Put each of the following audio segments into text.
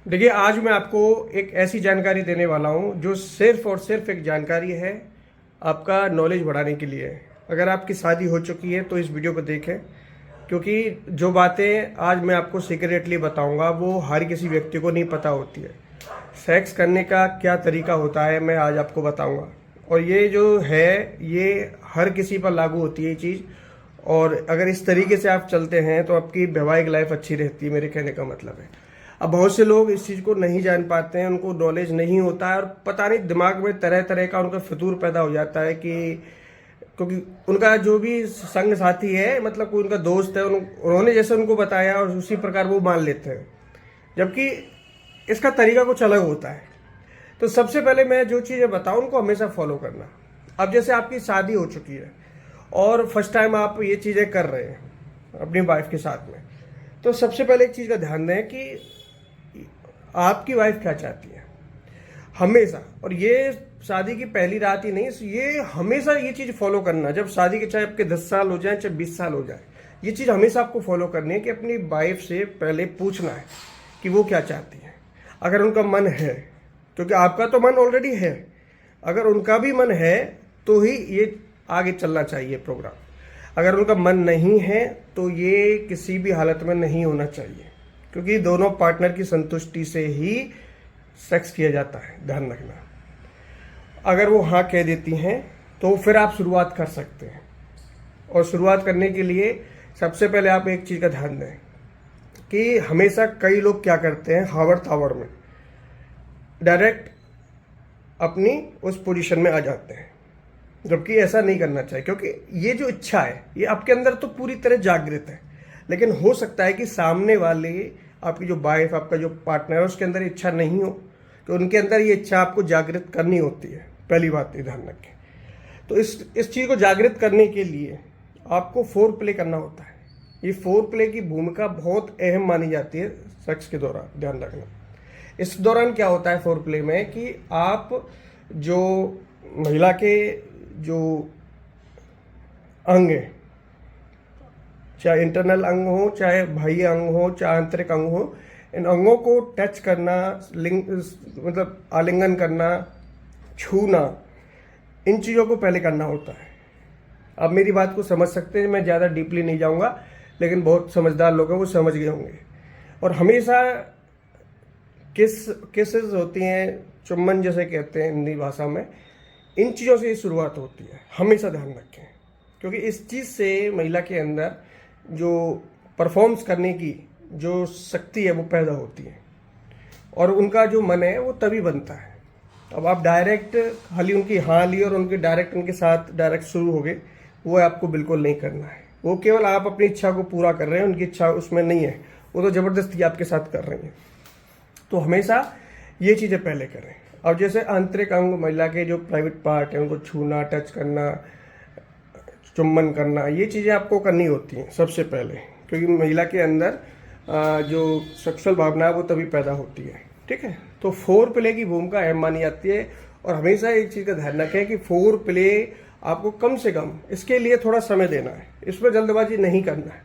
देखिए, आज मैं आपको एक ऐसी जानकारी देने वाला हूँ जो सिर्फ और सिर्फ एक जानकारी है आपका नॉलेज बढ़ाने के लिए। अगर आपकी शादी हो चुकी है तो इस वीडियो को देखें, क्योंकि जो बातें आज मैं आपको सीक्रेटली बताऊंगा वो हर किसी व्यक्ति को नहीं पता होती है। सेक्स करने का क्या तरीका होता है मैं आज आपको बताऊंगा, और ये जो है ये हर किसी पर लागू होती है ये चीज़। और अगर इस तरीके से आप चलते हैं तो आपकी वैवाहिक लाइफ अच्छी रहती है, मेरे कहने का मतलब है। अब बहुत से लोग इस चीज़ को नहीं जान पाते हैं, उनको नॉलेज नहीं होता है, और पता नहीं दिमाग में तरह तरह का उनका फितूर पैदा हो जाता है कि क्योंकि उनका जो भी संग साथी है, मतलब कोई उनका दोस्त है, उन्होंने जैसे उनको बताया और उसी प्रकार वो मान लेते हैं, जबकि इसका तरीका कुछ अलग होता है। तो सबसे पहले मैं जो चीज़ें बताऊँ उनको हमेशा फॉलो करना। अब जैसे आपकी शादी हो चुकी है और फर्स्ट टाइम आप ये चीज़ें कर रहे हैं अपनी वाइफ के साथ में, तो सबसे पहले एक चीज़ का ध्यान दें कि आपकी वाइफ क्या चाहती है हमेशा। और ये शादी की पहली रात ही नहीं, ये हमेशा ये चीज़ फॉलो करना। जब शादी के चाहे आपके 10 साल हो जाए चाहे 20 साल हो जाए, ये चीज़ हमेशा आपको फॉलो करनी है कि अपनी वाइफ से पहले पूछना है कि वो क्या चाहती है। अगर उनका मन है, क्योंकि आपका तो मन ऑलरेडी है, अगर उनका भी मन है तो ही ये आगे चलना चाहिए प्रोग्राम। अगर उनका मन नहीं है तो ये किसी भी हालत में नहीं होना चाहिए, क्योंकि दोनों पार्टनर की संतुष्टि से ही सेक्स किया जाता है, ध्यान रखना। अगर वो हाँ कह देती हैं तो फिर आप शुरुआत कर सकते हैं। और शुरुआत करने के लिए सबसे पहले आप एक चीज़ का ध्यान दें कि हमेशा कई लोग क्या करते हैं, हावड़ तावड़ में डायरेक्ट अपनी उस पोजीशन में आ जाते हैं, जबकि ऐसा नहीं करना चाहिए। क्योंकि ये जो इच्छा है ये आपके अंदर तो पूरी तरह जागृत है, लेकिन हो सकता है कि सामने वाले आपकी जो वाइफ, आपका जो पार्टनर है, उसके अंदर इच्छा नहीं हो, तो उनके अंदर ये इच्छा आपको जागृत करनी होती है। पहली बात ये ध्यान रखें। तो इस चीज़ को जागृत करने के लिए आपको फोर प्ले करना होता है। ये फोर प्ले की भूमिका बहुत अहम मानी जाती है सेक्स के दौरान, ध्यान रखना। इस दौरान क्या होता है फोर प्ले में कि आप जो महिला के जो अंग है, चाहे इंटरनल अंग हो, चाहे बाह्य अंग हो, चाहे आंतरिक अंग हो, इन अंगों को टच करना, मतलब आलिंगन करना, छूना, इन चीज़ों को पहले करना होता है। अब मेरी बात को समझ सकते हैं, मैं ज़्यादा डीपली नहीं जाऊंगा, लेकिन बहुत समझदार लोग हैं वो समझ गए होंगे। और हमेशा किसेस होती हैं, चुम्बन जैसे कहते हैं हिंदी भाषा में, इन चीज़ों से शुरुआत होती है, हमेशा ध्यान रखें। क्योंकि इस चीज़ से महिला के अंदर जो परफॉर्म्स करने की जो शक्ति है वो पैदा होती है, और उनका जो मन है वो तभी बनता है। अब आप डायरेक्ट खाली उनकी हाँ ली और उनके डायरेक्ट उनके साथ डायरेक्ट शुरू हो गए, वो आपको बिल्कुल नहीं करना है। वो केवल आप अपनी इच्छा को पूरा कर रहे हैं, उनकी इच्छा उसमें नहीं है, वो तो ज़बरदस्ती आपके साथ कर रही हैं। तो हमेशा ये चीज़ें पहले करें। अब जैसे आंतरिक अंग, महिला के जो प्राइवेट पार्ट है, उनको छूना, टच करना, चुम्बन करना, ये चीज़ें आपको करनी होती हैं सबसे पहले, क्योंकि महिला के अंदर जो सेक्सुअल भावना है वो तभी पैदा होती है। ठीक है, तो फोर प्ले की भूमिका अहम मानी जाती है। और हमेशा एक चीज़ का ध्यान रखें कि फोर प्ले आपको कम से कम इसके लिए थोड़ा समय देना है, इसमें जल्दबाजी नहीं करना है,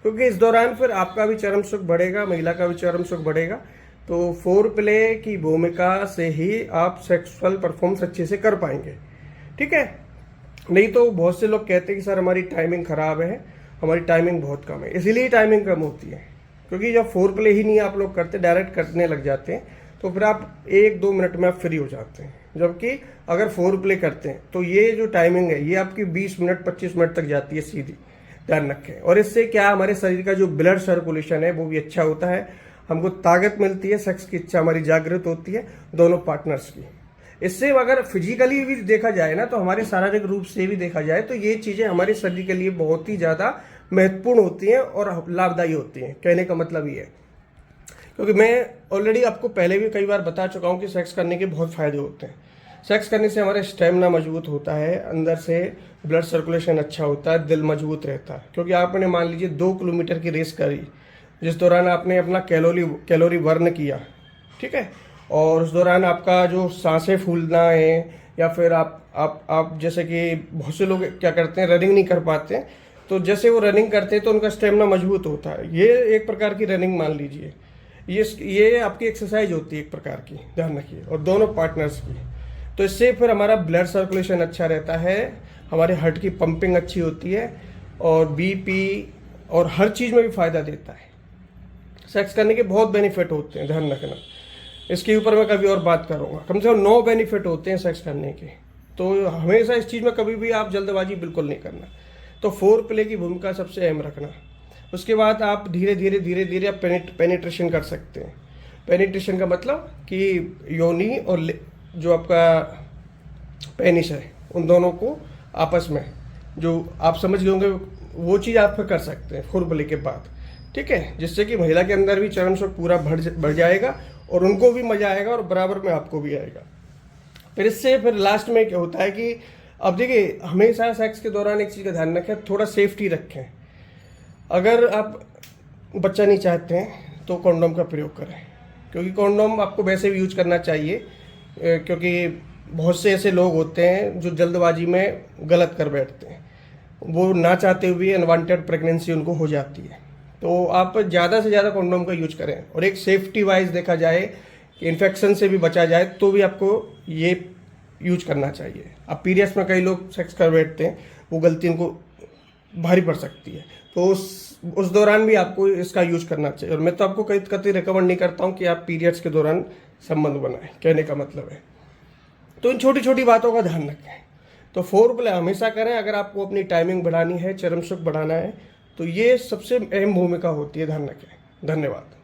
क्योंकि इस दौरान फिर आपका भी चरम सुख बढ़ेगा, महिला का भी चरम सुख बढ़ेगा। तो फोर प्ले की भूमिका से ही आप सेक्सुअल परफॉर्मेंस अच्छे से कर पाएंगे। ठीक है, नहीं तो बहुत से लोग कहते हैं कि सर हमारी टाइमिंग ख़राब है, हमारी टाइमिंग बहुत कम है। इसीलिए टाइमिंग कम होती है, क्योंकि जब फोर प्ले ही नहीं आप लोग करते, डायरेक्ट करने लग जाते हैं, तो फिर आप 1-2 मिनट में आप फ्री हो जाते हैं। जबकि अगर फोर प्ले करते हैं तो ये जो टाइमिंग है ये आपकी 20 मिनट 25 मिनट तक जाती है सीधी, ध्यान रखें। और इससे क्या हमारे शरीर का जो ब्लड सर्कुलेशन है वो भी अच्छा होता है, हमको ताकत मिलती है, सेक्स की इच्छा हमारी जागृत होती है दोनों पार्टनर्स की। इससे अगर फिजिकली भी देखा जाए ना, तो हमारे शारीरिक रूप से भी देखा जाए तो ये चीज़ें हमारे शरीर के लिए बहुत ही ज़्यादा महत्वपूर्ण होती हैं और लाभदायी होती हैं। कहने का मतलब ये है, क्योंकि मैं ऑलरेडी आपको पहले भी कई बार बता चुका हूँ कि सेक्स करने के बहुत फ़ायदे होते हैं। सेक्स करने से हमारा स्टेमिना मजबूत होता है, अंदर से ब्लड सर्कुलेशन अच्छा होता है, दिल मजबूत रहता है। क्योंकि आपने मान लीजिए 2 किलोमीटर की रेस करी, जिस दौरान आपने अपना कैलोरी बर्न किया, ठीक है, और उस दौरान आपका जो सांसें फूलना है, या फिर आप जैसे कि बहुत से लोग क्या करते हैं, रनिंग नहीं कर पाते हैं, तो जैसे वो रनिंग करते हैं तो उनका स्टेमिना मजबूत होता है। ये एक प्रकार की रनिंग मान लीजिए। ये आपकी एक्सरसाइज होती है एक प्रकार की, ध्यान रखिए, और दोनों पार्टनर्स की। तो इससे फिर हमारा ब्लड सर्कुलेशन अच्छा रहता है, हमारे हार्ट की पंपिंग अच्छी होती है, और बीपी और हर चीज़ में भी फ़ायदा देता है। सेक्स करने के बहुत बेनिफिट होते हैं, ध्यान रखना। इसके ऊपर मैं कभी और बात करूँगा। कम से कम 9 बेनिफिट होते हैं सेक्स करने के। तो हमेशा इस चीज़ में कभी भी आप जल्दबाजी बिल्कुल नहीं करना। तो फोर प्ले की भूमिका सबसे अहम रखना। उसके बाद आप धीरे धीरे आप पेनिट्रेशन कर सकते हैं। पेनिट्रेशन का मतलब कि योनि और जो आपका पेनिस है, उन दोनों को आपस में, जो आप समझ गए होंगे, वो चीज़ आप फिर कर सकते हैं फोर प्ले के बाद, ठीक है। जिससे कि महिला के अंदर भी चरम सुख पूरा बढ़ जाएगा और उनको भी मजा आएगा और बराबर में आपको भी आएगा। फिर इससे फिर लास्ट में क्या होता है कि अब देखिए, हमेशा सेक्स के दौरान एक चीज़ का ध्यान रखें, थोड़ा सेफ्टी रखें। अगर आप बच्चा नहीं चाहते हैं तो कॉन्डोम का प्रयोग करें, क्योंकि कॉन्डोम आपको वैसे भी यूज करना चाहिए, क्योंकि बहुत से ऐसे लोग होते हैं जो जल्दबाजी में गलत कर बैठते हैं, वो ना चाहते हुए अनवांटेड प्रेगनेंसी उनको हो जाती है। तो आप ज़्यादा से ज़्यादा कॉन्डोम का यूज करें। और एक सेफ्टी वाइज देखा जाए कि इन्फेक्शन से भी बचा जाए तो भी आपको ये यूज करना चाहिए। अब पीरियड्स में कई लोग सेक्स कर बैठते हैं, वो गलती उनको भारी पड़ सकती है, तो उस दौरान भी आपको इसका यूज करना चाहिए। और मैं तो आपको कतई रिकमेंड नहीं करता हूँ कि आप पीरियड्स के दौरान संबंध बनाएं, कहने का मतलब है। तो इन छोटी छोटी बातों का ध्यान रखें। तो फोर प्ले हमेशा करें। अगर आपको अपनी टाइमिंग बढ़ानी है, चरम सुख बढ़ाना है, तो ये सबसे अहम भूमिका होती है, ध्यान रखें। धन्यवाद।